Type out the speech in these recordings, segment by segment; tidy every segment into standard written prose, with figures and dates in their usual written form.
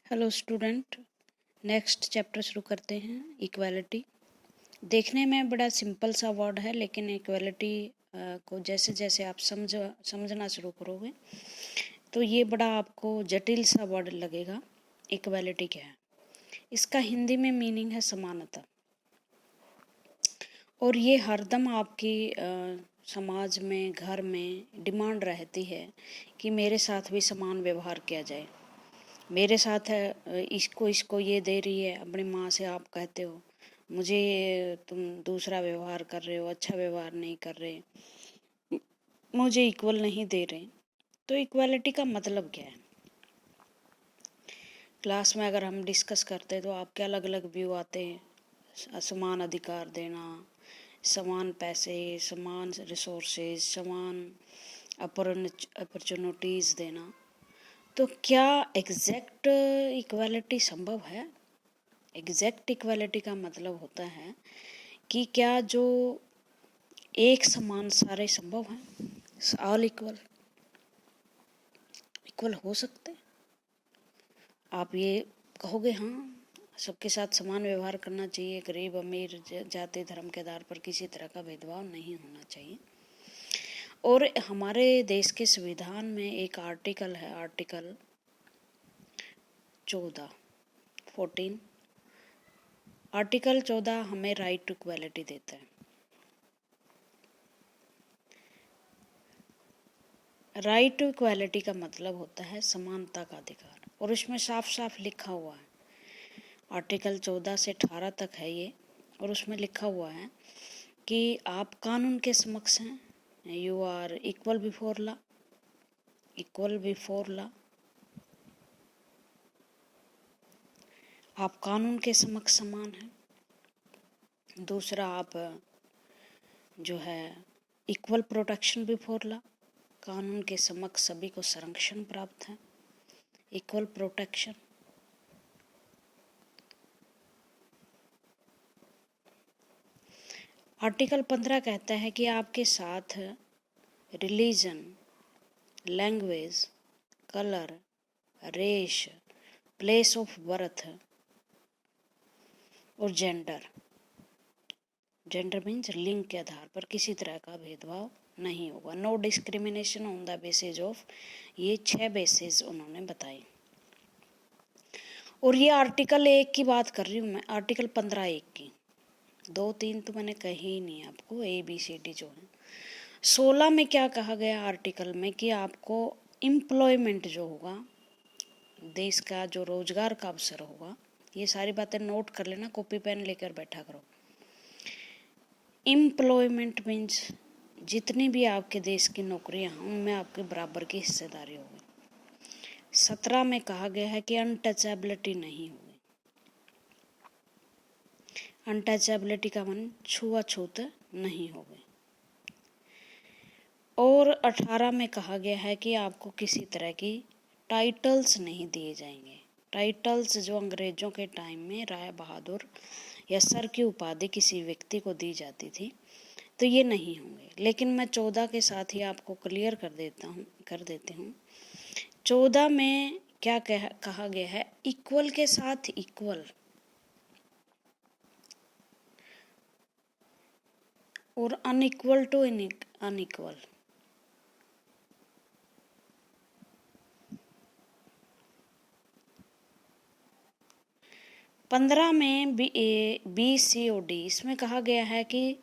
Hello student, next chapter शुरू करते हैं। इक्वालिटी देखने में बड़ा सिंपल सा वर्ड है, लेकिन इक्वालिटी को जैसे जैसे आप समझना शुरू करोगे तो ये बड़ा आपको जटिल सा वर्ड लगेगा। इक्वालिटी क्या है? इसका हिंदी में मीनिंग है समानता, और ये हरदम आपकी समाज में, घर में डिमांड रहती है कि मेरे साथ भी समान व्यवहार किया जाए। मेरे साथ है, इसको ये दे रही है, अपनी माँ से आप कहते हो, मुझे तुम दूसरा व्यवहार कर रहे हो, अच्छा व्यवहार नहीं कर रहे, मुझे इक्वल नहीं दे रहे। तो इक्वालिटी का मतलब क्या है? क्लास में अगर हम डिस्कस करते हैं तो आपके अलग अलग व्यू आते हैं। समान अधिकार देना, समान पैसे, समान रिसोर्सेज, समान अपॉर्चुनिटीज़ देना। तो क्या एग्जैक्ट इक्वालिटी संभव है? एग्जैक्ट इक्वालिटी का मतलब होता है कि क्या जो एक समान सारे संभव हैं, ऑल इक्वल हो सकते? आप ये कहोगे हाँ, सबके साथ समान व्यवहार करना चाहिए, गरीब अमीर जाति धर्म के आधार पर किसी तरह का भेदभाव नहीं होना चाहिए। और हमारे देश के संविधान में एक आर्टिकल है, आर्टिकल 14 आर्टिकल 14 हमें राइट टू इक्वालिटी देता है। राइट टू इक्वालिटी का मतलब होता है समानता का अधिकार, और उसमें साफ साफ लिखा हुआ है, आर्टिकल 14 से 18 तक है ये, और उसमें लिखा हुआ है कि आप कानून के समक्ष हैं, you are equal before law, आप कानून के समक्ष समान हैं। दूसरा, आप जो है इक्वल प्रोटेक्शन बिफोर लॉ, कानून के समक्ष सभी को संरक्षण प्राप्त है, इक्वल प्रोटेक्शन। आर्टिकल 15 कहता है कि आपके साथ religion, language, colour, race, place of birth और जेंडर मीन्स लिंग के आधार पर किसी तरह का भेदभाव नहीं होगा। No discrimination on the basis of, ये 6 बेसिस उन्होंने बताए। और ये आर्टिकल 1 की बात कर रही हूँ मैं, आर्टिकल 15(1) की। 2-3 तो मैंने कही ही नहीं आपको, ABCD जो है। 16 में क्या कहा गया आर्टिकल में कि आपको एम्प्लॉयमेंट जो होगा, देश का जो रोजगार का अवसर होगा, ये सारी बातें नोट कर लेना, कॉपी पेन लेकर बैठा करो। एम्प्लॉयमेंट मीन्स जितनी भी आपके देश की नौकरियां हैं उनमें आपके बराबर की हिस्सेदारी होगी। 17 में कहा गया है कि अनटचेबिलिटी नहीं होगी। अनटचेबिलिटी का मन छुआछूत नहीं होगी। और 18 में कहा गया है कि आपको किसी तरह की टाइटल्स नहीं दिए जाएंगे। टाइटल्स जो अंग्रेजों के टाइम में राय बहादुर या सर की उपाधि किसी व्यक्ति को दी जाती थी, तो ये नहीं होंगे। लेकिन मैं 14 के साथ ही आपको क्लियर कर देती हूँ। 14 में क्या कहा गया है? इक्वल के साथ इक्वल और अनइक्वल टू अनइक्वल। पंद्रह में BCOD इसमें कहा गया है कि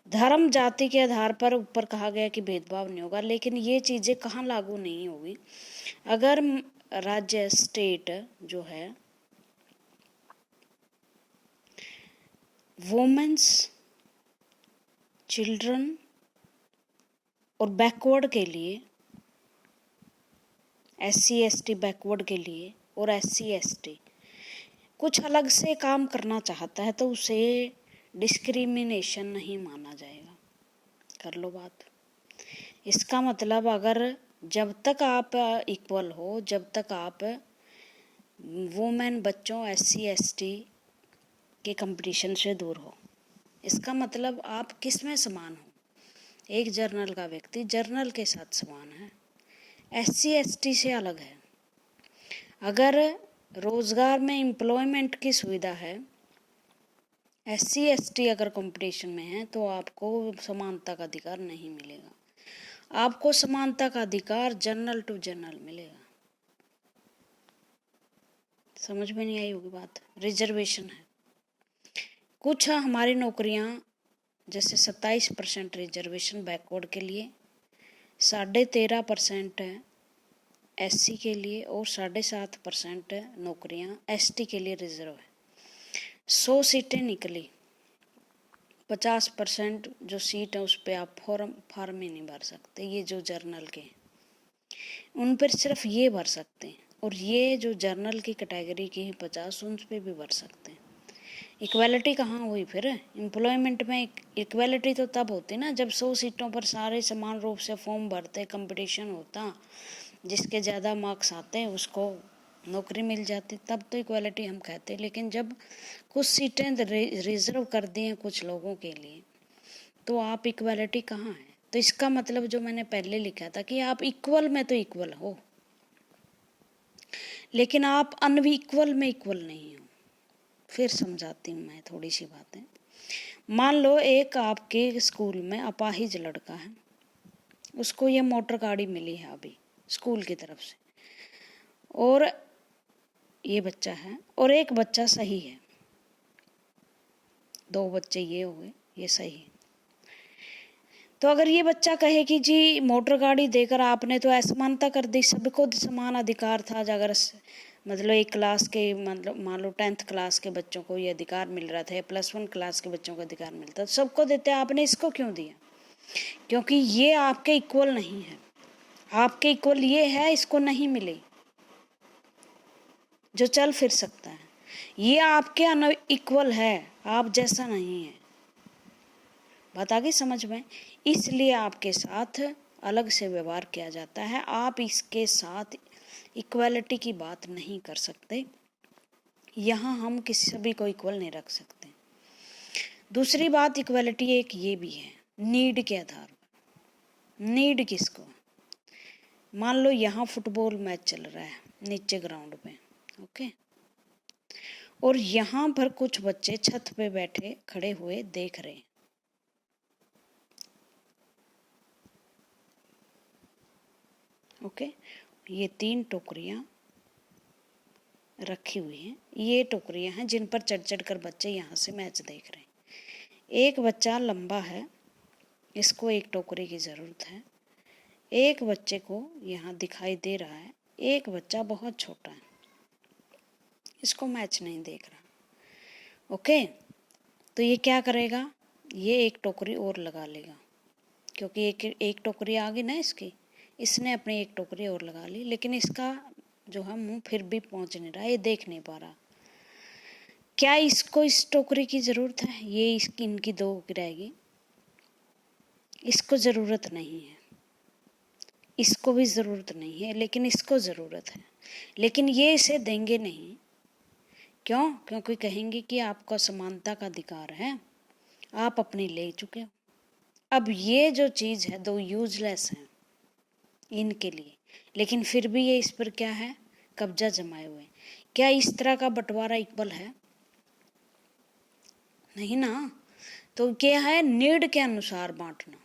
धर्म जाति के आधार पर ऊपर कहा गया कि भेदभाव नहीं होगा। लेकिन ये चीज़ें कहाँ लागू नहीं होगी? अगर राज्य, स्टेट जो है वुमेन्स, चिल्ड्रन और बैकवर्ड के लिए, SC ST बैकवर्ड के लिए और SC ST कुछ अलग से काम करना चाहता है, तो उसे डिस्क्रिमिनेशन नहीं माना जाएगा। कर लो बात। इसका मतलब अगर जब तक आप इक्वल हो, जब तक आप वुमेन, बच्चों, SC ST के कंपटीशन से दूर हो, इसका मतलब आप किस में समान हो? एक जर्नल का व्यक्ति जर्नल के साथ समान है, SC ST से अलग है। अगर रोजगार में एम्प्लॉयमेंट की सुविधा है। SC ST अगर कंपटीशन में है तो आपको समानता का अधिकार नहीं मिलेगा। आपको समानता का अधिकार जनरल टू जनरल मिलेगा। समझ में नहीं आई होगी बात। रिजर्वेशन है। कुछ हमारी नौकरियां जैसे 27% रिजर्वेशन बैकवर्ड के लिए, 13.5% है SC के लिए और 7.5% नौकरियां ST के लिए रिजर्व है। 100 सीटें निकली, 50% जो सीट है उस पर आप फॉर्म ही नहीं भर सकते। ये जो जर्नल के उन पर सिर्फ ये भर सकते हैं, और ये जो जर्नल की कैटेगरी की है 50, उन पर भी भर सकते हैं। इक्वालिटी कहाँ हुई फिर? एम्प्लॉयमेंट में इक्वालिटी तो तब होती ना जब 100 सीटों पर सारे समान रूप से फॉर्म भरते, कंपटीशन होता, जिसके ज़्यादा मार्क्स आते हैं उसको नौकरी मिल जाती, तब तो इक्वालिटी हम कहते हैं। लेकिन जब कुछ सीटें रिजर्व कर दी हैं कुछ लोगों के लिए, तो आप इक्वालिटी कहाँ है? तो इसका मतलब जो मैंने पहले लिखा था कि आप इक्वल में तो इक्वल हो, लेकिन आप अनइक्वल में इक्वल नहीं हो। फिर समझाती हूँ मैं थोड़ी सी बातें। मान लो एक आपके स्कूल में अपाहिज लड़का है, उसको ये मोटर गाड़ी मिली है अभी स्कूल की तरफ से, और ये बच्चा है और एक बच्चा सही है, 2 बच्चे ये हुए, ये सही है। तो अगर ये बच्चा कहे कि जी मोटर गाड़ी देकर आपने तो असमानता कर दी, सबको समान अधिकार था, अगर मतलब एक क्लास के मतलब मान लो 10th क्लास के बच्चों को ये अधिकार मिल रहा था, +1 क्लास के बच्चों को अधिकार मिलता, तो सबको देते, आपने इसको क्यों दिया? क्योंकि ये आपके इक्वल नहीं है। आपके इक्वल ये है, इसको नहीं मिले जो चल फिर सकता है। ये आपके अनइक्वल है, आप जैसा नहीं है। बात आ गई समझ में? इसलिए आपके साथ अलग से व्यवहार किया जाता है। आप इसके साथ इक्वालिटी की बात नहीं कर सकते। यहाँ हम किसी सभी को इक्वल नहीं रख सकते। दूसरी बात इक्वालिटी एक ये भी है, नीड के आधार पर। नीड किसको? मान लो यहाँ फुटबॉल मैच चल रहा है नीचे ग्राउंड पे, ओके, और यहाँ पर कुछ बच्चे छत पे बैठे खड़े हुए देख रहे हैं, ओके। ये 3 टोकरियाँ रखी हुई हैं, ये टोकरियाँ हैं जिन पर चढ़ चढ़ कर बच्चे यहाँ से मैच देख रहे हैं। एक बच्चा लंबा है, इसको एक टोकरी की ज़रूरत है। एक बच्चे को यहाँ दिखाई दे रहा है, एक बच्चा बहुत छोटा है, इसको मैच नहीं देख रहा, ओके। तो ये क्या करेगा? ये एक टोकरी और लगा लेगा, क्योंकि एक टोकरी आ गई ना इसकी, इसने अपनी एक टोकरी और लगा ली, लेकिन इसका जो है मुंह फिर भी पहुंच नहीं रहा, ये देख नहीं पा रहा। क्या इसको इस टोकरी की ज़रूरत है? ये इसकी इनकी 2 गिराएगी, इसको ज़रूरत नहीं है, इसको भी ज़रूरत नहीं है, लेकिन इसको ज़रूरत है। लेकिन ये इसे देंगे नहीं। क्यों? क्योंकि कहेंगे कि आपको समानता का अधिकार है, आप अपनी ले चुके हो। अब ये जो चीज़ है 2 यूजलेस हैं इनके लिए, लेकिन फिर भी ये इस पर क्या है? कब्जा जमाए हुए। क्या इस तरह का बंटवारा इक्वल है? नहीं ना। तो क्या है? नीड के अनुसार बांटना।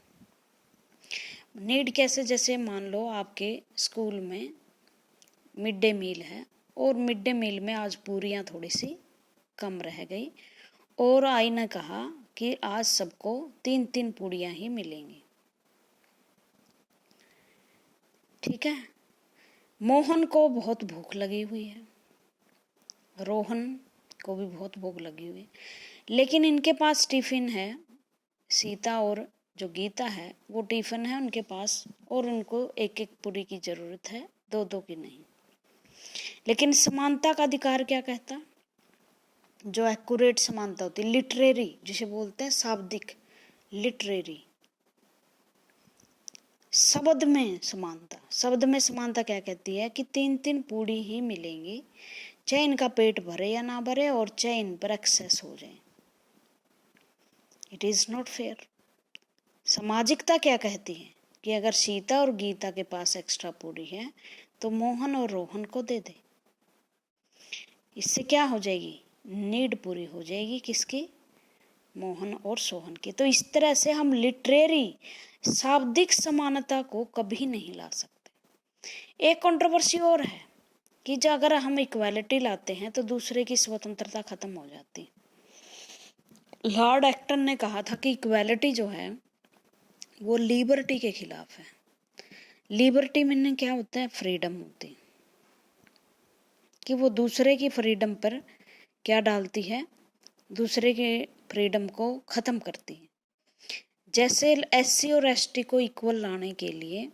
नीड कैसे? जैसे मान लो आपके स्कूल में मिड डे मील है, और मिड डे मील में आज पूरियां थोड़ी सी कम रह गई, और आई ने कहा कि आज सबको 3-3 पूरियां ही मिलेंगी, ठीक है। मोहन को बहुत भूख लगी हुई है, रोहन को भी बहुत भूख लगी हुई है, लेकिन इनके पास टिफिन है। सीता और जो गीता है वो टिफिन है उनके पास, और उनको 1-1 पूरी की ज़रूरत है, 2-2 की नहीं। लेकिन समानता का अधिकार क्या कहता? जो एक्यूरेट समानता होती है, लिटरेरी जिसे बोलते हैं, शाब्दिक, लिटरेरी, शब्द में समानता। शब्द में समानता क्या कहती है? कि 3-3 पूरी ही मिलेंगी, चाहे इनका पेट भरे या ना भरे, और चाहे इन पर एक्सेस हो जाए। It is not fair. सामाजिकता क्या कहती है? कि अगर सीता और गीता के पास एक्स्ट्रा पूरी है तो मोहन और रोहन को दे दे। इससे क्या हो जाएगी, नीड पूरी हो जाएगी, किसकी, मोहन और सोहन की। तो इस तरह से हम लिटरेरी शाब्दिक समानता को कभी नहीं ला सकते। एक कंट्रोवर्सी और है कि जो अगर हम इक्वालिटी लाते हैं तो दूसरे की स्वतंत्रता खत्म हो जाती। लॉर्ड एक्टन ने कहा था कि इक्वालिटी जो है वो लिबर्टी के खिलाफ है। लिबर्टी मीनिंग क्या होता है, फ्रीडम होती है, कि वो दूसरे की फ्रीडम पर क्या डालती है, दूसरे के फ्रीडम को ख़त्म करती है। जैसे एससी और एसटी को इक्वल लाने के लिए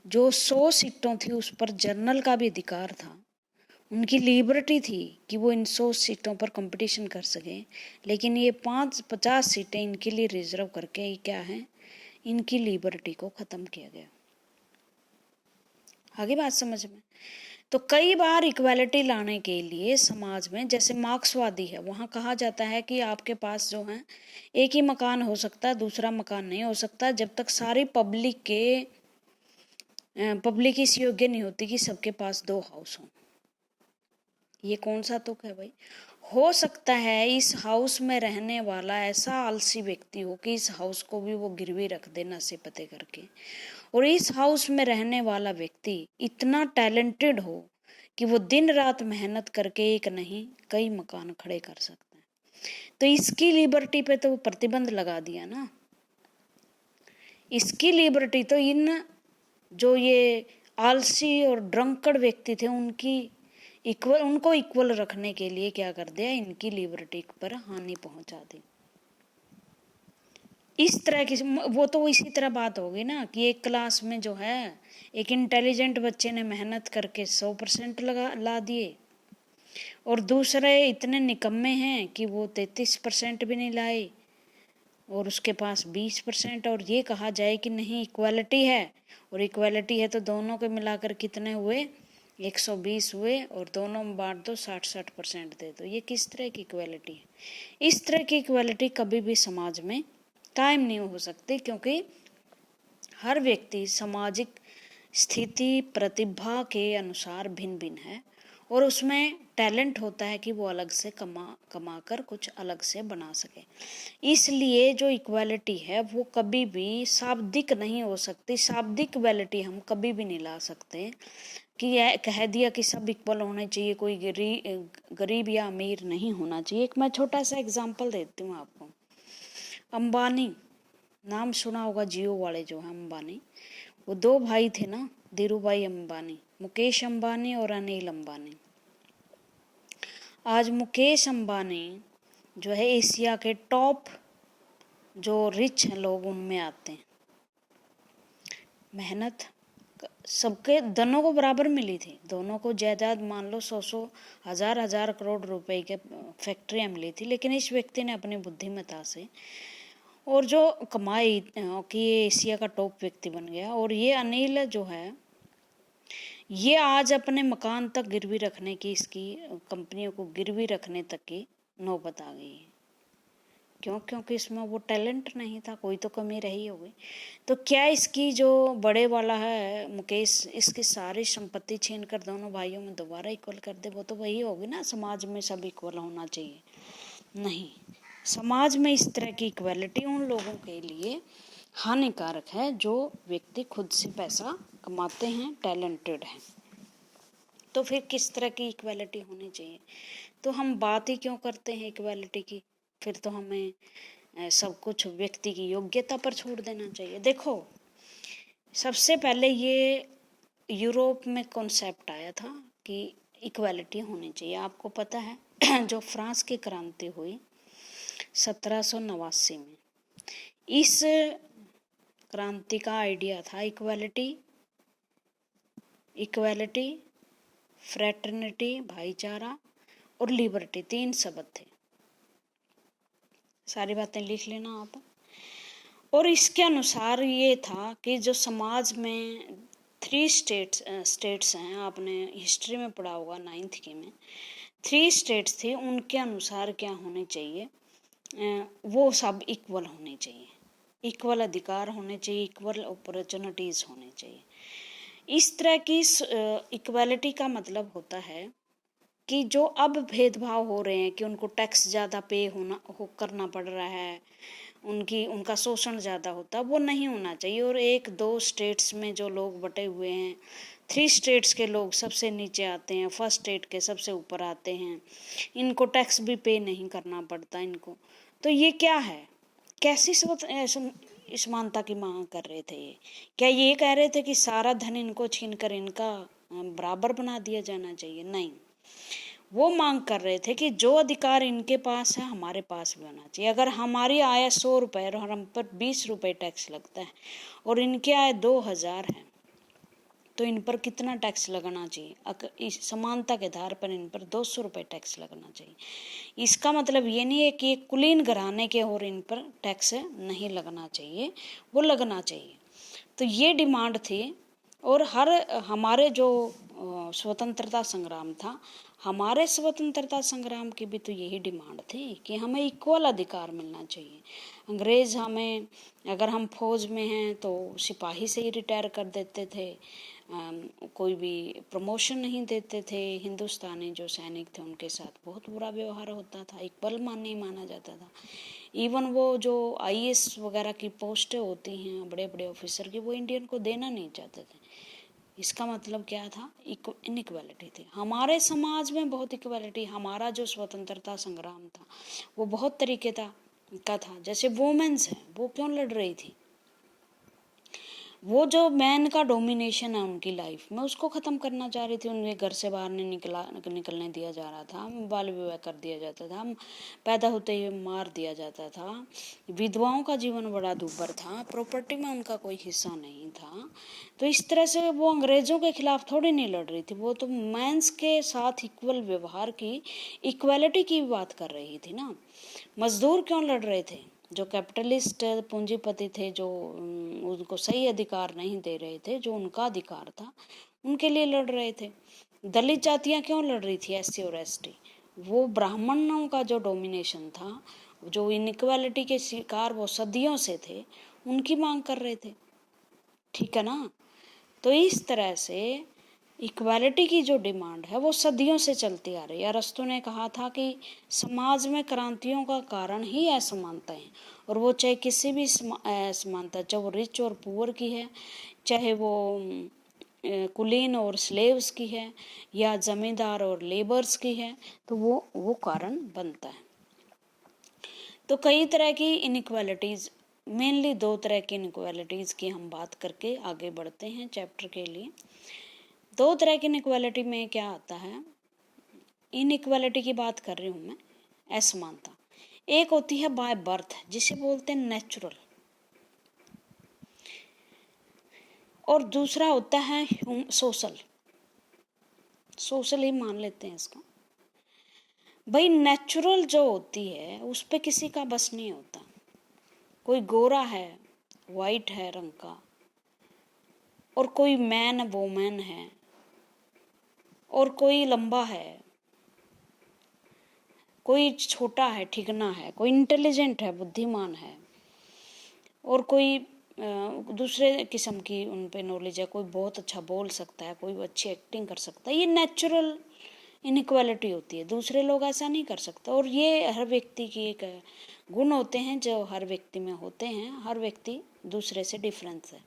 जो 100 सीटों थी उस पर जनरल का भी अधिकार था, उनकी लिबर्टी थी कि वो इन 100 सीटों पर कंपटीशन कर सके, लेकिन ये 50 सीटें इनके लिए रिजर्व करके ये क्या है, इनकी लिबर्टी को ख़त्म किया गया। आगे बात समझ में। तो कई बार इक्वालिटी लाने के लिए समाज में, जैसे मार्क्सवादी है, वहाँ कहा जाता है कि आपके पास जो है एक ही मकान हो सकता है, दूसरा मकान नहीं हो सकता जब तक सारी पब्लिक इस योग्य नहीं होती कि सबके पास 2 हाउस हों। ये कौन सा तुक है भाई। हो सकता है इस हाउस में रहने वाला ऐसा आलसी व्यक्ति हो कि इस हाउस को भी वो गिरवी रख दे नशे पते करके, और इस हाउस में रहने वाला व्यक्ति इतना टैलेंटेड हो कि वो दिन रात मेहनत करके एक नहीं कई मकान खड़े कर सकता है। तो इसकी लिबर्टी पे तो प्रतिबंध लगा दिया ना। इसकी लिबर्टी तो इन जो ये आलसी और ड्रंकड़ व्यक्ति थे उनको इक्वल रखने के लिए क्या कर दिया, इनकी लिबर्टी पर हानि पहुंचा दी। इस तरह की वो तो इसी तरह बात होगी ना कि एक क्लास में जो है एक इंटेलिजेंट बच्चे ने मेहनत करके 100% ला दिए और दूसरे इतने निकम्मे हैं कि वो 33% भी नहीं लाए और उसके पास 20%, और ये कहा जाए कि नहीं इक्वालिटी है, और इक्वालिटी है तो दोनों के मिलाकर कितने हुए, 120 हुए, और दोनों में बांट दो 60-60% दे दो। ये किस तरह की इक्वालिटी है। इस तरह की इक्वालिटी कभी भी समाज में कायम नहीं हो सकती, क्योंकि हर व्यक्ति सामाजिक स्थिति प्रतिभा के अनुसार भिन्न भिन्न है और उसमें टैलेंट होता है कि वो अलग से कमा कर कुछ अलग से बना सके। इसलिए जो इक्वालिटी है वो कभी भी शाब्दिक नहीं हो सकती। शाब्दिक इक्वालिटी हम कभी भी नहीं ला सकते कि कह दिया कि सब इक्वल होने चाहिए, कोई गरीब या अमीर नहीं होना चाहिए। एक मैं छोटा सा एग्जांपल देती हूँ आपको। अंबानी नाम सुना होगा, जियो वाले जो हैं अंबानी, वो 2 भाई थे ना, धीरूभाई अंबानी, मुकेश अंबानी और अनिल अंबानी। आज मुकेश अंबानी जो है एशिया के टॉप जो रिच हैं लोग उनमें आते हैं। मेहनत सबके दोनों को बराबर मिली थी, दोनों को जायदाद मान लो 100 हजार करोड़ रुपए के फैक्ट्रियाँ मिली थी, लेकिन इस व्यक्ति ने अपनी बुद्धिमत्ता से और जो कमाई कि ये एशिया का टॉप व्यक्ति बन गया। और ये अनिल जो है ये आज अपने मकान तक गिरवी रखने की, इसकी कंपनियों को गिरवी रखने तक की नौबत आ गई है। क्यों? क्योंकि इसमें वो टैलेंट नहीं था, कोई तो कमी रही होगी। तो क्या इसकी जो बड़े वाला है मुकेश, इसकी सारी संपत्ति छीन कर दोनों भाइयों में दोबारा इक्वल कर दे? वो तो वही होगी ना, समाज में सब इक्वल होना चाहिए। नहीं, समाज में इस तरह की इक्वालिटी उन लोगों के लिए हानिकारक है जो व्यक्ति खुद से पैसा कमाते हैं, टैलेंटेड हैं। तो फिर किस तरह की इक्वालिटी होनी चाहिए? तो हम बात ही क्यों करते हैं इक्वालिटी की? फिर तो हमें सब कुछ व्यक्ति की योग्यता पर छोड़ देना चाहिए। देखो, सबसे पहले ये यूरोप में कॉन्सेप्ट आया था कि इक्वालिटी होनी चाहिए। आपको पता है जो फ्रांस की क्रांति हुई 1789 में, इस क्रांति का आइडिया था इक्वालिटी, फ्रेटर्निटी भाईचारा और लिबर्टी, 3 शब्द थे। सारी बातें लिख लेना आप। और इसके अनुसार ये था कि जो समाज में 3 स्टेट्स हैं, आपने हिस्ट्री में पढ़ा होगा 9th के में, 3 स्टेट्स थे, उनके अनुसार क्या होने चाहिए, वो सब इक्वल होने चाहिए, इक्वल अधिकार होने चाहिए, इक्वल अपॉर्चुनिटीज़ होने चाहिए। इस तरह की इक्वालिटी का मतलब होता है कि जो अब भेदभाव हो रहे हैं कि उनको टैक्स ज़्यादा करना पड़ रहा है, उनका शोषण ज़्यादा होता है, वो नहीं होना चाहिए। और 1-2 स्टेट्स में जो लोग बटे हुए हैं, 3 स्टेट्स के लोग सबसे नीचे आते हैं, फर्स्ट स्टेट के सबसे ऊपर आते हैं, इनको टैक्स भी पे नहीं करना पड़ता इनको। तो ये क्या है, कैसी समानता की मांग कर रहे थे ये? क्या ये कह रहे थे कि सारा धन इनको छीनकर इनका बराबर बना दिया जाना चाहिए? नहीं, वो मांग कर रहे थे कि जो अधिकार इनके पास है हमारे पास भी होना चाहिए। अगर हमारी आय 100 रुपये और हम पर 20 रुपये टैक्स लगता है और इनके आय 2000 है, तो इन पर कितना टैक्स लगना चाहिए? इस समानता के आधार पर इन पर 200 रुपये टैक्स लगना चाहिए। इसका मतलब ये नहीं है कि कुलीन घराने के और इन पर टैक्स नहीं लगना चाहिए, वो लगना चाहिए। तो ये डिमांड थी। और हमारे जो स्वतंत्रता संग्राम था, हमारे स्वतंत्रता संग्राम की भी तो यही डिमांड थी कि हमें इक्वल अधिकार मिलना चाहिए। अंग्रेज़ हमें, अगर हम फौज में हैं तो सिपाही से ही रिटायर कर देते थे, कोई भी प्रमोशन नहीं देते थे। हिंदुस्तानी जो सैनिक थे उनके साथ बहुत बुरा व्यवहार होता था, इक्वल नहीं माना जाता था। इवन वो जो IAS वगैरह की पोस्टें होती हैं बड़े बड़े ऑफिसर की, वो इंडियन को देना नहीं चाहते थे। इसका मतलब क्या था? इनइक्वालिटी थी। हमारे समाज में बहुत इक्वालिटी। हमारा जो स्वतंत्रता संग्राम था वो बहुत तरीके का था। जैसे वोमेन्स हैं, वो क्यों लड़ रही थी? वो जो मैन का डोमिनेशन है उनकी लाइफ में, उसको ख़त्म करना चाह रही थी। उन्हें घर से बाहर नहीं निकलने दिया जा रहा था, बाल विवाह कर दिया जाता था, पैदा होते ही मार दिया जाता था, विधवाओं का जीवन बड़ा दुर्भर था, प्रॉपर्टी में उनका कोई हिस्सा नहीं था। तो इस तरह से वो अंग्रेज़ों के खिलाफ थोड़ी नहीं लड़ रही थी, वो तो मैंस के साथ इक्वल व्यवहार की, इक्वालिटी की बात कर रही थी ना। मजदूर क्यों लड़ रहे थे? जो कैपिटलिस्ट पूंजीपति थे, जो उनको सही अधिकार नहीं दे रहे थे, जो उनका अधिकार था उनके लिए लड़ रहे थे। दलित जातियां क्यों लड़ रही थी? SC और ST, वो ब्राह्मणों का जो डोमिनेशन था, जो इनइक्वालिटी के शिकार वो सदियों से थे, उनकी मांग कर रहे थे। ठीक है ना? तो इस तरह से इक्वालिटी की जो डिमांड है वो सदियों से चलती आ रही है। अरस्तु ने कहा था कि समाज में क्रांतियों का कारण ही असमानता है, और वो चाहे किसी भी असमानता, चाहे वो रिच और पुअर की है, चाहे वो कुलीन और स्लेव्स की है, या जमींदार और लेबर्स की है, तो वो कारण बनता है। तो कई तरह की इनइक्वालिटीज़, मेनली 2 तरह की इनइक्वालिटीज़ की हम बात करके आगे बढ़ते हैं चैप्टर के लिए। 2 तरह की इनइक्वालिटी में क्या आता है? इनइक्वालिटी की बात कर रही हूँ मैं, असमानता। एक होती है बाय बर्थ, जिसे बोलते हैं नेचुरल, और दूसरा होता है सोशल ही मान लेते हैं इसको। भाई नेचुरल जो होती है उस पे किसी का बस नहीं होता। कोई गोरा है, वाइट है रंग का, और कोई मैन वोमैन है, और कोई लंबा है, कोई छोटा है, ठिगना है, कोई इंटेलिजेंट है, बुद्धिमान है, और कोई दूसरे किस्म की उन पे नॉलेज है, कोई बहुत अच्छा बोल सकता है, कोई अच्छी एक्टिंग कर सकता है। ये नेचुरल इनइक्वालिटी होती है, दूसरे लोग ऐसा नहीं कर सकते। और ये हर व्यक्ति की एक गुण होते हैं जो हर व्यक्ति में होते हैं, हर व्यक्ति दूसरे से डिफरेंस है।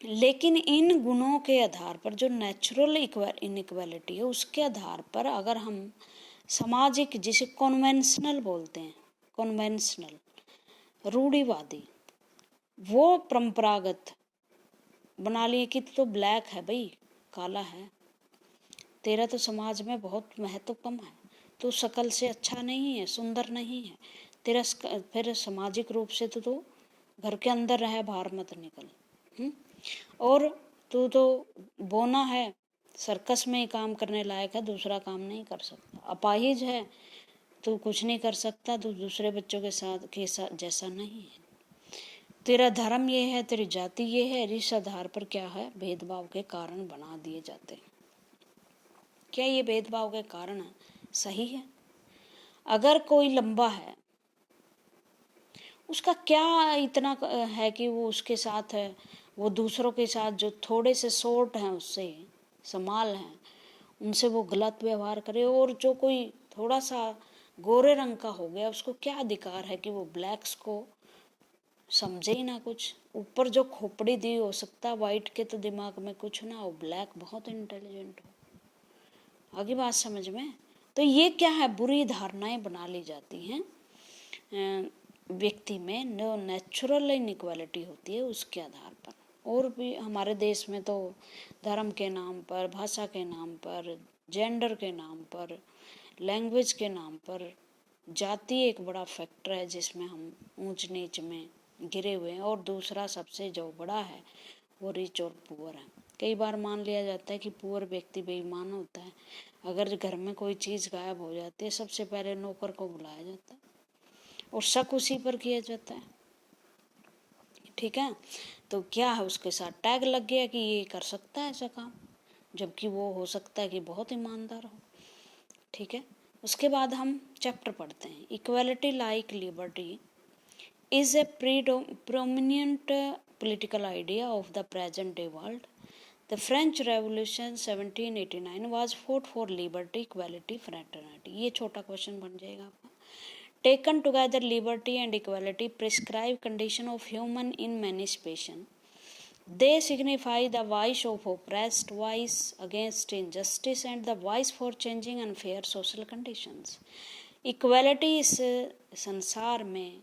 लेकिन इन गुणों के आधार पर, जो नेचुरल इनइक्वालिटी है, उसके आधार पर अगर हम सामाजिक, जिसे कॉन्वेंशनल बोलते हैं, कॉन्वेंशनल रूढ़िवादी, वो परंपरागत बना लिए कि तो ब्लैक है भाई, काला है, तेरा तो समाज में बहुत महत्व कम है, तो शक्ल से अच्छा नहीं है, सुंदर नहीं है, तेरा फिर सामाजिक रूप से तो घर के अंदर रहे, बाहर मत निकल। और तू तो बोना है, सर्कस में ही काम करने लायक है, दूसरा काम नहीं कर सकता, अपाहिज है, तू कुछ नहीं कर सकता, तू दूसरे बच्चों के साथ जैसा नहीं है, तेरा धर्म ये है, तेरी जाति ये है। इस आधार पर क्या है? भेदभाव के कारण बना दिए जाते हैं। क्या ये भेदभाव के कारण सही है? अगर कोई लंबा है, उसका क्या इतना है कि वो उसके साथ है, वो दूसरों के साथ जो थोड़े से शॉर्ट हैं उससे समाल हैं, उनसे वो गलत व्यवहार करे। और जो कोई थोड़ा सा गोरे रंग का हो गया, उसको क्या अधिकार है कि वो ब्लैक्स को समझे ही ना कुछ। ऊपर जो खोपड़ी दी, हो सकता है वाइट के तो दिमाग में कुछ ना हो, ब्लैक बहुत इंटेलिजेंट हो। आगे बात समझ में? तो ये क्या है, बुरी धारणाएं बना ली जाती हैं व्यक्ति में, जो नेचुरल इनइक्वालिटी होती है उसके आधार पर। और भी हमारे देश में तो धर्म के नाम पर, भाषा के नाम पर, जेंडर के नाम पर, लैंग्वेज के नाम पर, जाति एक बड़ा फैक्टर है जिसमें हम ऊंच नीच में गिरे हुए हैं। और दूसरा सबसे जो बड़ा है वो रिच और पुअर है। कई बार मान लिया जाता है कि पुअर व्यक्ति बेईमान होता है। अगर घर में कोई चीज़ गायब हो जाती है, सबसे पहले नौकर को बुलाया जाता है और शक उसी पर किया जाता है। ठीक है, तो क्या है, उसके साथ टैग लग गया कि ये कर सकता है ऐसा काम, जबकि वो हो सकता है कि बहुत ईमानदार हो। ठीक है, उसके बाद हम चैप्टर पढ़ते हैं। Equality like liberty is a prominent political idea of the present day world. The French Revolution 1789 was fought for liberty, equality, fraternity. ये छोटा क्वेश्चन बन जाएगा आपका। Taken together, liberty and equality prescribe condition of human emancipation. They signify the voice of oppressed, voice against injustice, and the voice for changing unfair social conditions. Equality इस संसार में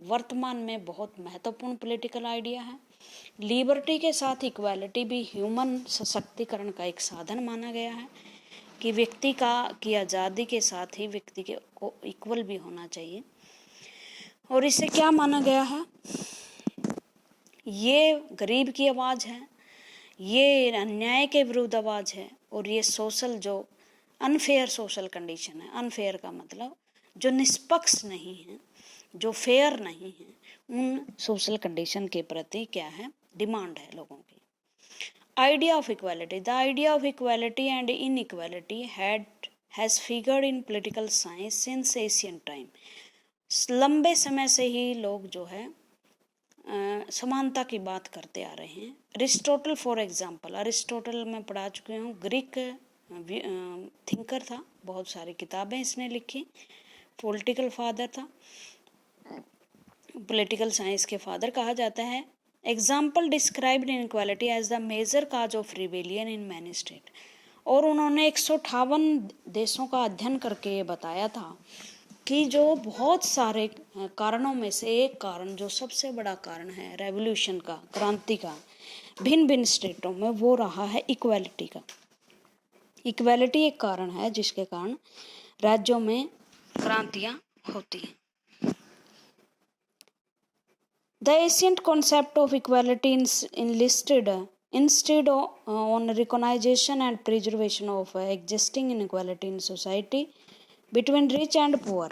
वर्तमान में बहुत महत्वपूर्ण पॉलिटिकल आइडिया है। लिबर्टी के साथ इक्वालिटी भी ह्यूमन सशक्तिकरण का एक साधन माना गया है कि व्यक्ति की आज़ादी के साथ ही व्यक्ति के को इक्वल भी होना चाहिए। और इसे क्या माना गया है, ये गरीब की आवाज़ है, ये अन्याय के विरुद्ध आवाज़ है, और ये सोशल जो अनफेयर सोशल कंडीशन है, अनफेयर का मतलब जो निष्पक्ष नहीं है, जो फेयर नहीं है, उन सोशल कंडीशन के प्रति क्या है, डिमांड है लोगों की। Idea of equality, the idea of equality and inequality has figured in political science since Asian time. लंबे समय से ही लोग जो है समानता की बात करते आ रहे हैं। अरिस्टोटल फॉर एग्जाम्पल, अरिस्टोटल मैं पढ़ा चुकी हूँ, ग्रीक थिंकर था, बहुत सारी किताबें इसने लिखी, पॉलिटिकल फादर था, पॉलिटिकल साइंस के फादर कहा जाता है। Example described inequality as the major cause of rebellion in many state. और उन्होंने 158 देशों का अध्ययन करके ये बताया था कि जो बहुत सारे कारणों में से एक कारण, जो सबसे बड़ा कारण है रेवोल्यूशन का, क्रांति का, भिन्न भिन्न स्टेटों में, वो रहा है इक्वालिटी का। इक्वालिटी एक कारण है जिसके कारण राज्यों में क्रांतियां होती हैं। The ancient concept of equality enlisted instead on recognition and preservation of existing inequality in society between rich and poor.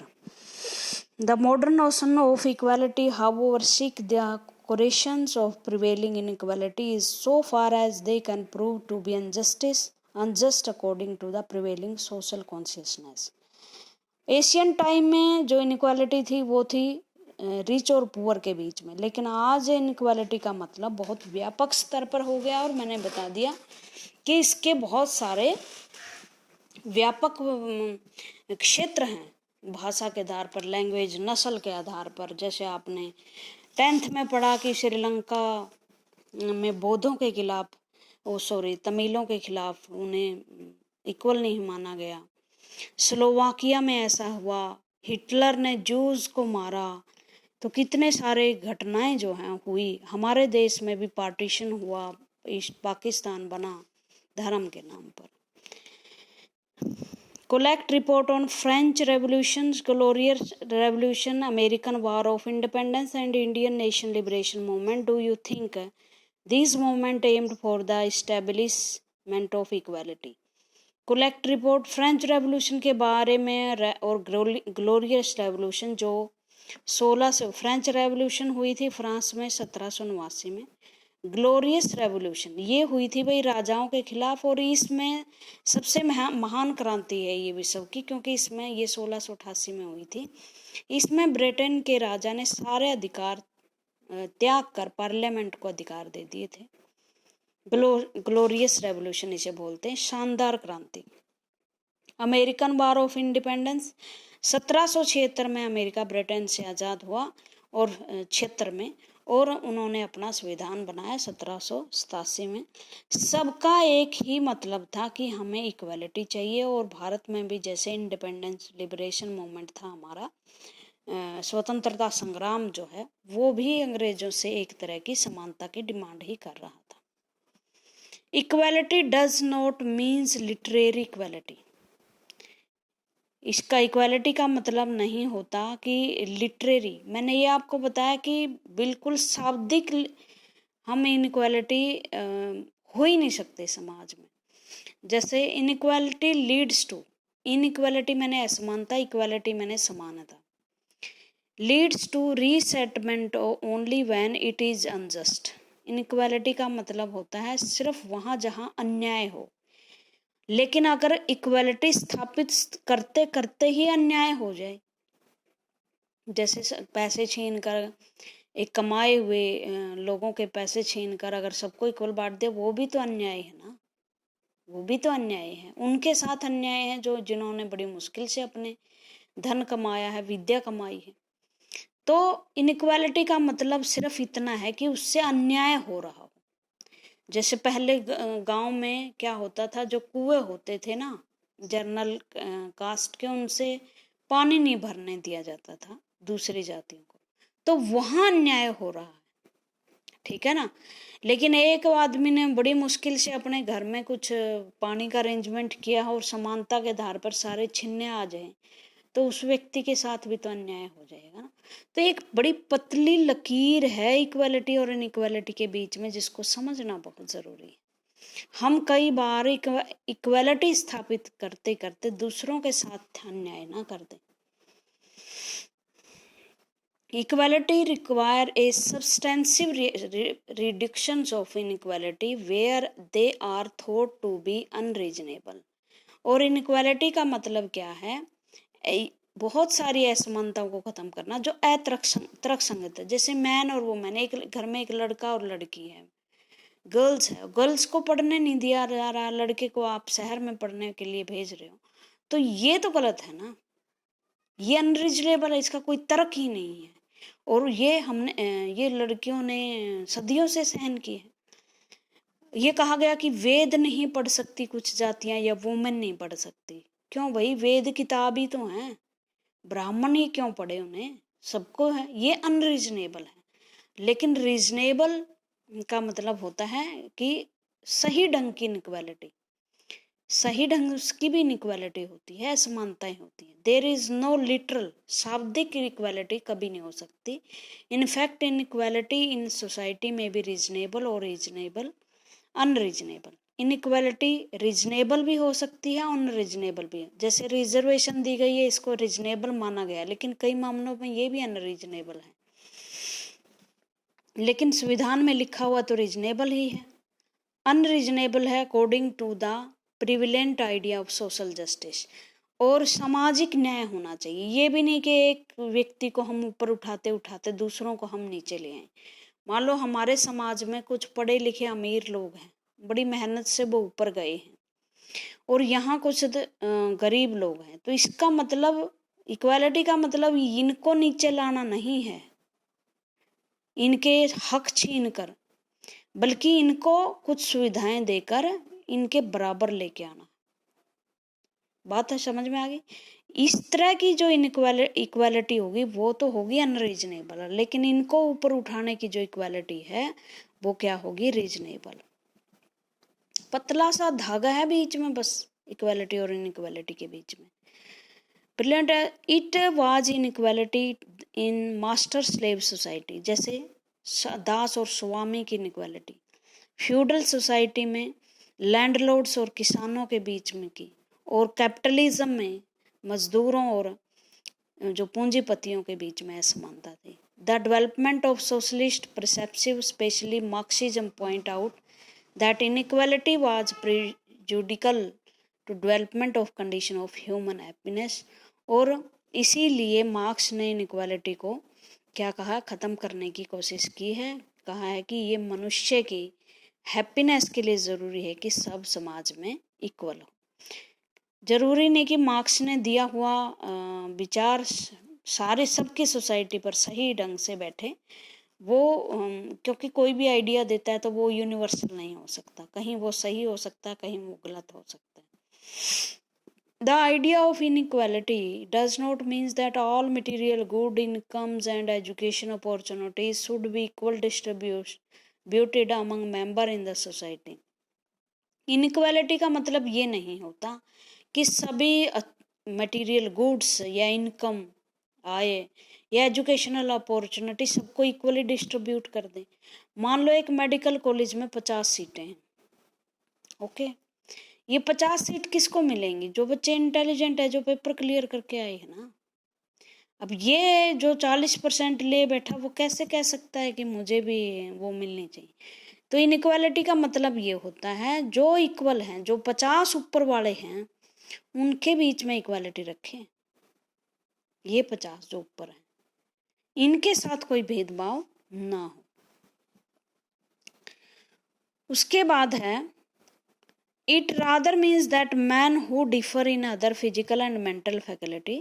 The modern notion of equality, however, seek the corrections of prevailing inequality is so far as they can prove to be unjust according to the prevailing social consciousness. Asian time में जो inequality थी वो थी rich और poor के बीच में, लेकिन आज इनइक्वालिटी का मतलब बहुत व्यापक स्तर पर हो गया। और मैंने बता दिया कि इसके बहुत सारे व्यापक क्षेत्र हैं, भाषा के आधार पर, लैंग्वेज, नस्ल के आधार पर। जैसे आपने 10th में पढ़ा कि श्रीलंका में बौद्धों के खिलाफ, तमिलों के खिलाफ उन्हें इक्वल नहीं माना गया। स्लोवाकिया में ऐसा हुआ, हिटलर ने जूस को मारा। तो कितने सारे घटनाएं जो हैं हुई। हमारे देश में भी पार्टीशन हुआ, पाकिस्तान बना धर्म के नाम पर। Collect report on French revolution, glorious revolution, American war of independence and Indian nation liberation movement. Do you think this movement aimed for the establishment of equality? Collect report French revolution के बारे में और glorious revolution जो 16 से French revolution हुई थी France में 1789 में। ग्लोरियस रेवोल्यूशन ये हुई थी भाई राजाओं के खिलाफ, और इसमें सबसे महान क्रांति है ये विश्व की, क्योंकि इसमें ये 1688 में हुई थी। इसमें ब्रिटेन के राजा ने सारे अधिकार त्याग कर पार्लियामेंट को अधिकार दे दिए थे। ग्लोरियस रेवोल्यूशन इसे बोलते हैं, शानदार क्रांति। अमेरिकन वार ऑफ इंडिपेंडेंस, 1776 में अमेरिका ब्रिटेन से आज़ाद हुआ और 76 में, और उन्होंने अपना संविधान बनाया 1787 में। सबका एक ही मतलब था कि हमें इक्वलिटी चाहिए, और भारत में भी जैसे इंडिपेंडेंस लिबरेशन मूवमेंट था हमारा, स्वतंत्रता संग्राम जो है, वो भी अंग्रेजों से एक तरह की समानता की डिमांड ही कर रहा था। Equality does not means literary equality. इसका इक्वालिटी का मतलब नहीं होता कि लिटरेरी, मैंने ये आपको बताया कि बिल्कुल शाब्दिक हम इनइक्वालिटी हो ही नहीं सकते समाज में। जैसे इनइक्वालिटी लीड्स टू, इनइक्वालिटी मैंने असमानता, इक्वालिटी मैंने समानता, leads to resettlement only when it is unjust. Inequality का मतलब होता है सिर्फ वहाँ जहाँ अन्याय हो, लेकिन अगर इक्वलिटी स्थापित करते करते ही अन्याय हो जाए, जैसे पैसे छीन कर, एक कमाए हुए लोगों के पैसे छीन कर अगर सबको इक्वल बांट दे, वो भी तो अन्याय है ना, वो भी तो अन्याय है। उनके साथ अन्याय है जो जिन्होंने बड़ी मुश्किल से अपने धन कमाया है, विद्या कमाई है। तो इनइक्वालिटी का मतलब सिर्फ इतना है कि उससे अन्याय हो रहा हो। जैसे पहले गांव में क्या होता था, जो कुएं होते थे ना जनरल कास्ट के, उनसे पानी नहीं भरने दिया जाता था दूसरी जातियों को, तो वहां अन्याय हो रहा है, ठीक है ना। लेकिन एक आदमी ने बड़ी मुश्किल से अपने घर में कुछ पानी का अरेंजमेंट किया और समानता के आधार पर सारे छीनने आ जाए, तो उस व्यक्ति के साथ भी तो अन्याय हो जाएगा ना। तो एक बड़ी पतली लकीर है इक्वालिटी और इनइक्वालिटी के बीच में, जिसको समझना बहुत जरूरी है। हम कई बार इक्वालिटी स्थापित करते करते दूसरों के साथ अन्याय ना कर दें। Equality require a substantive reductions of inequality where they are thought to be unreasonable। और inequality का मतलब क्या है, बहुत सारी असमानताओं को खत्म करना जो तर्कसंगत है। जैसे मैन और वुमेन, एक घर में एक लड़का और लड़की है, गर्ल्स है, गर्ल्स को पढ़ने नहीं दिया जा रहा, लड़के को आप शहर में पढ़ने के लिए भेज रहे हो, तो ये तो गलत है ना, ये अनरीजनेबल है, इसका कोई तर्क ही नहीं है। और ये लड़कियों ने सदियों से सहन की है। ये कहा गया कि वेद नहीं पढ़ सकती कुछ जातियां, या वुमेन नहीं पढ़ सकती। क्यों भाई, वेद किताब ही तो है, ब्राह्मण ही क्यों पढ़े, उन्हें सबको है। ये अनरीजनेबल है। लेकिन रीजनेबल का मतलब होता है कि सही ढंग की इनइक्वालिटी, सही ढंग उसकी भी इनइक्वालिटी होती है, असमानताएं होती है। देयर इज नो लिटरल, शाब्दिक इनइक्वालिटी कभी नहीं हो सकती। इनफैक्ट इनइक्वालिटी इन सोसाइटी में भी रीजनेबल और रीजनेबल, अनरीजनेबल। इनइक्वालिटी रीजनेबल भी हो सकती है, अनरीजनेबल भी। जैसे रिजर्वेशन दी गई है, इसको रीजनेबल माना गया, लेकिन कई मामलों में ये भी अनरीजनेबल है। लेकिन संविधान में लिखा हुआ तो रीजनेबल ही है। अनरीजनेबल है according to the prevalent idea of social justice. और सामाजिक न्याय होना चाहिए, ये भी नहीं कि एक व्यक्ति को हम ऊपर उठाते उठाते दूसरों को हम नीचे ले आए। मान लो हमारे समाज में कुछ पढ़े लिखे अमीर लोग हैं, बड़ी मेहनत से वो ऊपर गए हैं, और यहाँ कुछ गरीब लोग हैं, तो इसका मतलब इक्वालिटी का मतलब इनको नीचे लाना नहीं है, इनके हक छीन कर, बल्कि इनको कुछ सुविधाएं देकर इनके बराबर लेके आना। बात है, समझ में आ गई। इस तरह की जो इक्वालिटी होगी वो तो होगी अनरीजनेबल, लेकिन इनको ऊपर उठाने की जो इक्वालिटी है वो क्या होगी, रीजनेबल। पतला सा धागा है बीच में बस, इक्वालिटी और इनइक्वालिटी के बीच में। ब्रिलियंट है। It was inequality in master slave society, जैसे दास और स्वामी की इनइक्वालिटी। फ्यूडल सोसाइटी में लैंडलॉर्ड्स और किसानों के बीच में की, और कैपिटलिज्म में मजदूरों और जो पूंजीपतियों के बीच में असमानता थी। The development of socialist perceptive specially Marxism point out that inequality was prejudicial to development of condition of human happiness. और इसीलिए मार्क्स ने इनइक्वालिटी को क्या कहा, ख़त्म करने की कोशिश की है। कहा है कि ये मनुष्य की हैप्पीनेस के लिए ज़रूरी है कि सब समाज में इक्वल हो। ज़रूरी नहीं कि मार्क्स ने दिया हुआ विचार सारे सबकी सोसाइटी पर सही ढंग से बैठे। वो क्योंकि कोई भी आइडिया देता है तो वो यूनिवर्सल नहीं हो सकता, कहीं वो सही हो सकता है, कहीं वो गलत हो सकता है। The idea of inequality does not mean that all material good incomes and education opportunities should be equal distributed among members in the society. Inequality का मतलब ये नहीं होता कि सभी मटेरियल गुड्स या इनकम आए या एजुकेशनल अपॉर्चुनिटी सबको इक्वली डिस्ट्रीब्यूट कर दें। मान लो एक मेडिकल कॉलेज में 50 सीटें हैं, ओके, ये 50 सीट किसको मिलेंगी? जो बच्चे इंटेलिजेंट है, जो पेपर क्लियर करके आए हैं ना। अब ये जो 40% ले बैठा वो कैसे कह सकता है कि मुझे भी वो मिलनी चाहिए? तो इनइक्वालिटी का मतलब ये होता है जो इक्वल हैं, जो 50 ऊपर वाले हैं उनके बीच में इक्वालिटी रखें। ये 50 जो ऊपर हैं इनके साथ कोई भेदभाव ना हो। उसके बाद है It rather means that men who differ in other physical and mental faculty,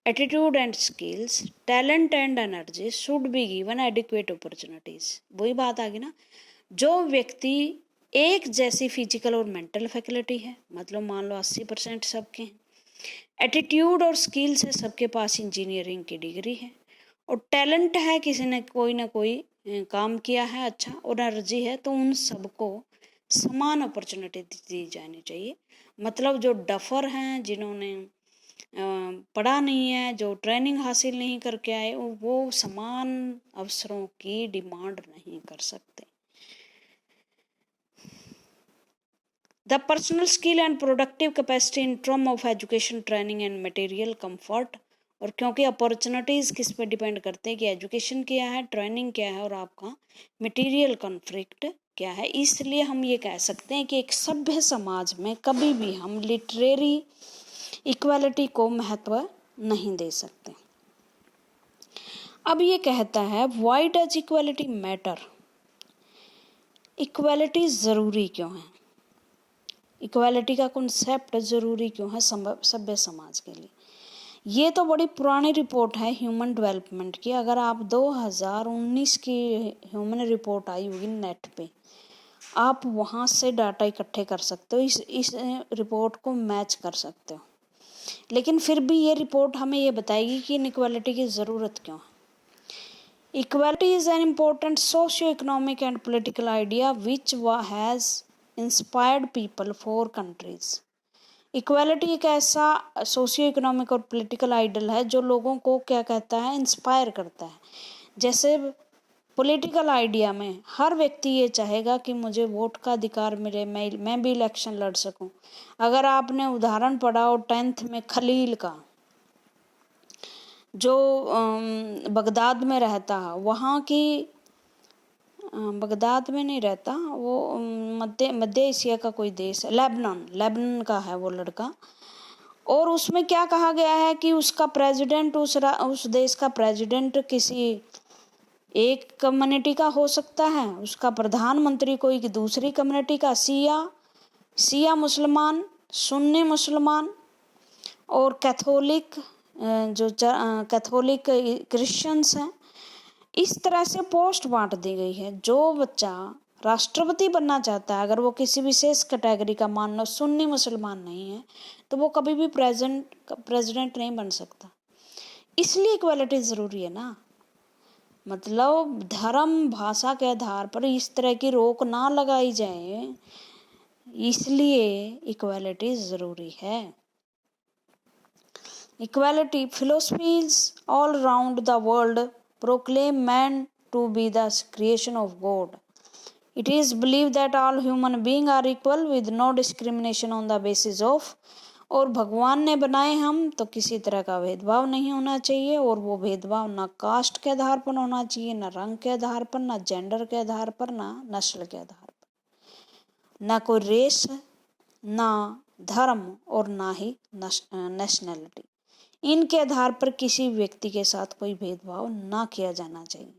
attitude and skills, talent and energy should be given adequate opportunities. वही बात आ गई ना, जो व्यक्ति एक जैसी फिजिकल और मेंटल फैकल्टी है, मतलब मान लो 80% सबके हैं, एटीट्यूड और स्किल्स है, सबके पास इंजीनियरिंग की डिग्री है, और टैलेंट है, किसी ने कोई ना कोई काम किया है अच्छा, और एनर्जी है, तो उन सबको समान अपॉर्चुनिटी दी जानी चाहिए। मतलब जो डफर हैं, जिन्होंने पढ़ा नहीं है, जो ट्रेनिंग हासिल नहीं करके आए, वो समान अवसरों की डिमांड नहीं कर सकते। The personal skill and productive capacity in term of education, training and material comfort. और क्योंकि अपॉर्चुनिटीज़ किस पे डिपेंड करते हैं कि एजुकेशन क्या है, ट्रेनिंग क्या है, और आपका मटेरियल कॉन्फ्लिक्ट क्या है, इसलिए हम ये कह सकते हैं कि एक सभ्य समाज में कभी भी हम लिटरेरी इक्वालिटी को महत्व नहीं दे सकते। अब ये कहता है why does equality matter, equality ज़रूरी क्यों है, इक्वालिटी का कॉन्सेप्ट ज़रूरी क्यों है सभ्य समाज के लिए। ये तो बड़ी पुरानी रिपोर्ट है ह्यूमन डेवलपमेंट की। अगर आप 2019 की ह्यूमन रिपोर्ट आई होगी नेट पे, आप वहाँ से डाटा इकट्ठे कर सकते हो, इस रिपोर्ट को मैच कर सकते हो। लेकिन फिर भी ये रिपोर्ट हमें ये बताएगी कि इनइक्वालिटी की ज़रूरत क्यों है। Equality is an important socio economic and political idea which has inspired people for countries. Equality एक ऐसा सोशियो इकोनॉमिक और पॉलिटिकल आइडियल है जो लोगों को क्या कहता है, इंस्पायर करता है। जैसे पॉलिटिकल आइडिया में हर व्यक्ति ये चाहेगा कि मुझे वोट का अधिकार मिले, मैं भी इलेक्शन लड़ सकूं। अगर आपने उदाहरण पढ़ा हो 10th में खलील का, जो बगदाद में रहता है, वहाँ की बगदाद में नहीं रहता वो, मध्य एशिया का कोई देश है, लेबनान का है वो लड़का। और उसमें क्या कहा गया है कि उसका प्रेसिडेंट, उस देश का प्रेसिडेंट किसी एक कम्युनिटी का हो सकता है, उसका प्रधानमंत्री कोई दूसरी कम्युनिटी का, शिया मुसलमान, सुन्नी मुसलमान और कैथोलिक, जो कैथोलिक क्रिश्चियंस हैं। इस तरह से पोस्ट बांट दी गई है। जो बच्चा राष्ट्रपति बनना चाहता है, अगर वो किसी विशेष कैटेगरी का, मान लो सुन्नी मुसलमान नहीं है, तो वो कभी भी प्रेसिडेंट नहीं बन सकता। इसलिए इक्वालिटी ज़रूरी है ना। मतलब धर्म भाषा के आधार पर इस तरह की रोक ना लगाई जाए, इसलिए इक्वालिटी ज़रूरी है। Equality philosophies all around the world proclaim man to be the creation of God. It is believed that all human beings are equal with no discrimination on the basis of, और भगवान ने बनाए हम तो किसी तरह का भेदभाव नहीं होना चाहिए, और वो भेदभाव ना कास्ट के आधार पर होना चाहिए, ना रंग के आधार पर, ना जेंडर के आधार पर, ना नस्ल के आधार पर, ना कोई रेस, ना धर्म, और ना ही नेशनैलिटी। इनके आधार पर किसी व्यक्ति के साथ कोई भेदभाव ना किया जाना चाहिए।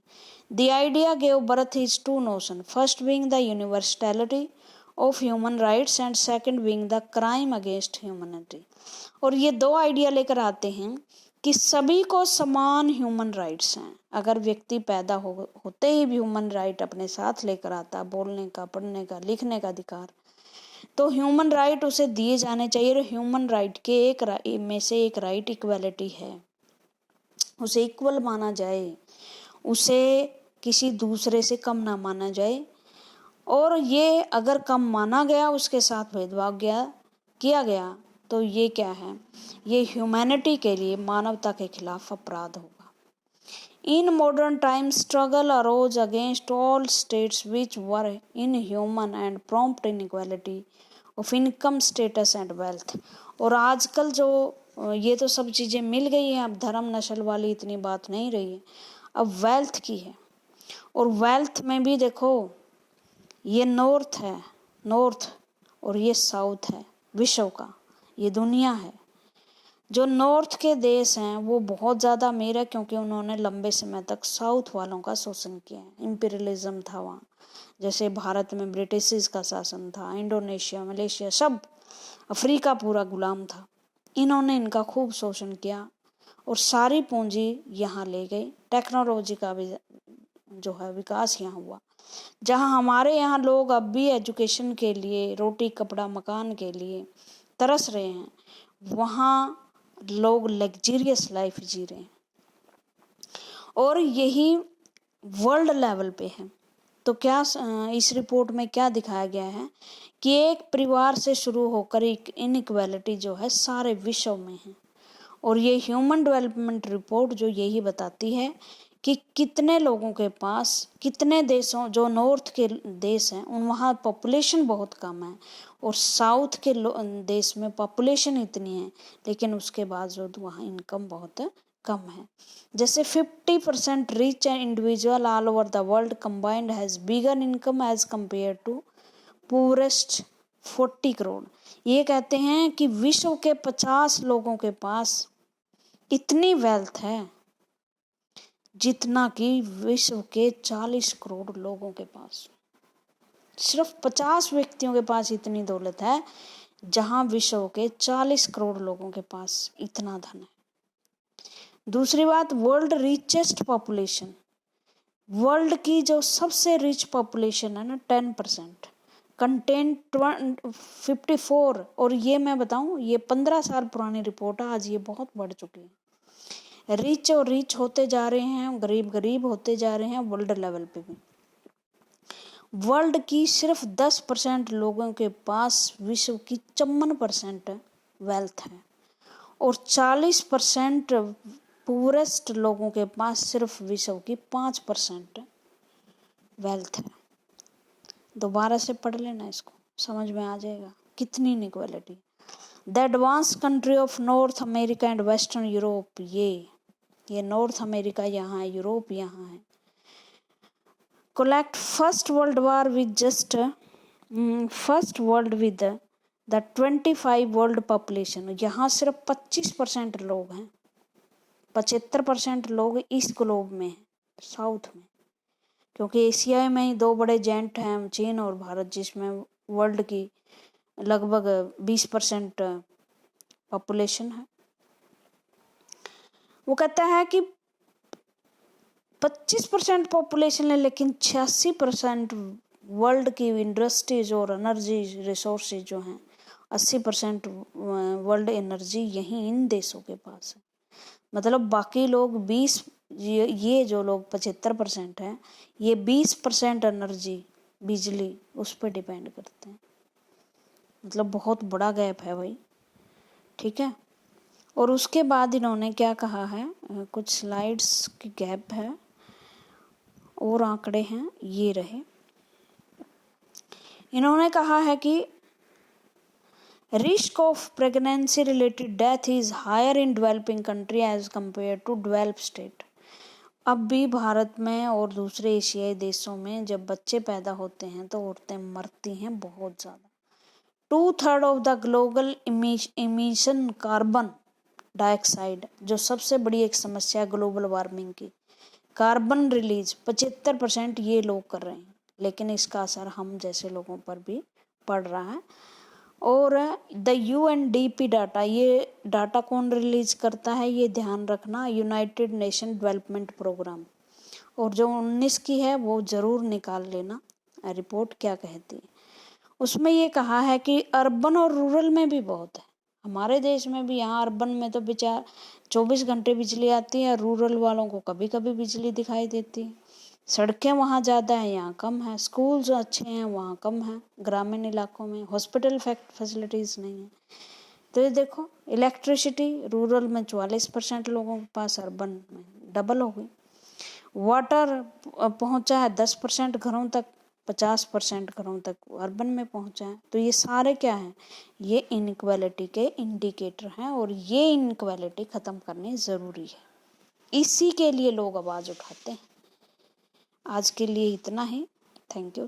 The idea gave birth is two notions, first being the universality of human rights and second being the crime against humanity। और ये दो आइडिया लेकर आते हैं कि सभी को समान ह्यूमन राइट्स हैं। अगर व्यक्ति पैदा होते ही भी ह्यूमन राइट अपने साथ लेकर आता, बोलने का, पढ़ने का, लिखने का अधिकार, तो ह्यूमन राइट उसे दिए जाने चाहिए। और ह्यूमन राइट के एक में से एक राइट इक्वालिटी है, उसे इक्वल माना जाए, उसे किसी दूसरे से कम ना माना जाए। और ये अगर कम माना गया, उसके साथ भेदभाव किया गया, तो ये क्या है, ये ह्यूमैनिटी के लिए, मानवता के खिलाफ अपराध होगा। In modern times, struggle arose against all states which were inhuman and prompt inequality of income, status and wealth। और आजकल जो ये तो सब चीज़ें मिल गई हैं, अब धर्म नस्ल वाली इतनी बात नहीं रही है, अब वेल्थ की है। और वेल्थ में भी देखो, ये नॉर्थ है, नॉर्थ, और ये साउथ है विश्व का, ये दुनिया है। जो नॉर्थ के देश हैं वो बहुत ज़्यादा अमीर है, क्योंकि उन्होंने लंबे समय तक साउथ वालों का शोषण किया है। इम्पीरियलिज्म था वहाँ, जैसे भारत में ब्रिटिश का शासन था, इंडोनेशिया, मलेशिया, सब अफ्रीका पूरा गुलाम था। इन्होंने इनका खूब शोषण किया और सारी पूंजी यहाँ ले गई। टेक्नोलॉजी का भी जो है विकास यहाँ हुआ। जहाँ हमारे यहाँ लोग अब भी एजुकेशन के लिए, रोटी कपड़ा मकान के लिए तरस रहे हैं, वहाँ लोग लग्जरियस लाइफ जी रहे हैं। और यही वर्ल्ड लेवल पे है। तो क्या इस रिपोर्ट में क्या दिखाया गया है कि एक परिवार से शुरू होकर एक इनइक्वालिटी जो है सारे विश्व में है। और ये ह्यूमन डेवलपमेंट रिपोर्ट जो यही बताती है कि कितने लोगों के पास, कितने देशों, जो नॉर्थ के देश हैं उन वहाँ पॉपुलेशन बहुत कम है, और साउथ के देश में पॉपुलेशन इतनी है, लेकिन उसके बावजूद वहाँ इनकम बहुत कम है। जैसे 50% rich individual all over the world combined has bigger income as compare to poorest 40 crore. ये कहते हैं कि विश्व के 50 लोगों के पास इतनी वेल्थ है जितना कि विश्व के 40 करोड़ लोगों के पास। सिर्फ 50 व्यक्तियों के पास इतनी दौलत है, जहां विश्व के 40 करोड़ लोगों के पास इतना धन है। दूसरी बात, वर्ल्ड रिचेस्ट पॉपुलेशन, वर्ल्ड की जो सबसे रिच पॉपुलेशन है ना 10%, कंटेंट 54। और ये मैं बताऊं, ये 15 साल पुरानी रिपोर्ट है, आज ये बहुत बढ़ चुकी है। रिच और रिच होते जा रहे हैं, गरीब गरीब होते जा रहे हैं वर्ल्ड लेवल पे भी। वर्ल्ड की सिर्फ 10% लोगों के पास विश्व की 54% वेल्थ है, और 40% पूरेस्ट लोगों के पास सिर्फ विश्व की 5% वेल्थ है। दोबारा से पढ़ लेना, इसको समझ में आ जाएगा कितनी inequality. The advance country of north America and western Europe, ये नॉर्थ अमेरिका यहाँ है, यूरोप यहाँ है, collect first world war with just first world with the 25 world population। यहाँ सिर्फ 25% लोग हैं, 75% लोग इस ग्लोब में हैं, साउथ में, क्योंकि एशिया में ही दो बड़े जेंट हैं, चीन और भारत, जिसमें वर्ल्ड की लगभग 20% पॉपुलेशन है। वो कहता है कि 25% पॉपुलेशन है, लेकिन 86% वर्ल्ड की इंडस्ट्रीज और एनर्जी रिसोर्सेज जो हैं, 80% वर्ल्ड एनर्जी यहीं इन देशों के पास है। मतलब बाकी लोग 20, ये जो लोग 75% हैं, ये 20% एनर्जी, बिजली, उस पर डिपेंड करते हैं। मतलब बहुत बड़ा गैप है भाई, ठीक है। और उसके बाद इन्होंने क्या कहा है, कुछ स्लाइड्स की गैप है और आंकड़े हैं, ये रहे। इन्होंने कहा है कि risk of pregnancy related death is higher in developing country as compare to developed state. अब भी भारत में और दूसरे एशियाई देशों में जब बच्चे पैदा होते हैं तो औरतें मरती हैं बहुत ज़्यादा। 2/3 of the global emission carbon dioxide, जो सबसे बड़ी एक समस्या ग्लोबल वार्मिंग की। कार्बन रिलीज 75% ये लोग कर रहे हैं, लेकिन इसका असर हम जैसे लोगों पर भी पड़ रहा है। और द UNDP डाटा, ये डाटा कौन रिलीज करता है ये ध्यान रखना, यूनाइटेड नेशन डेवलपमेंट प्रोग्राम। और जो 19 की है वो ज़रूर निकाल लेना रिपोर्ट क्या कहती है। उसमें ये कहा है कि अर्बन और रूरल में भी बहुत है, हमारे देश में भी। यहाँ अर्बन में तो बेचार 24 घंटे बिजली आती है, रूरल वालों को कभी कभी बिजली दिखाई देती है। सड़कें वहाँ ज़्यादा हैं, यहाँ कम है। स्कूल्स अच्छे हैं, वहाँ कम है ग्रामीण इलाकों में। हॉस्पिटल फैसिलिटीज़ नहीं है। तो ये देखो, इलेक्ट्रिसिटी रूरल में 44% लोगों के पास, अर्बन में डबल हो गई। वाटर पहुँचा है 10% घरों तक, 50% घरों तक अर्बन में पहुँचा है। तो ये सारे क्या हैं, ये इनइक्वालिटी के इंडिकेटर हैं, और ये इनइक्वालिटी ख़त्म करनी ज़रूरी है। इसी के लिए लोग आवाज़ उठाते हैं। आज के लिए इतना ही। Thank you.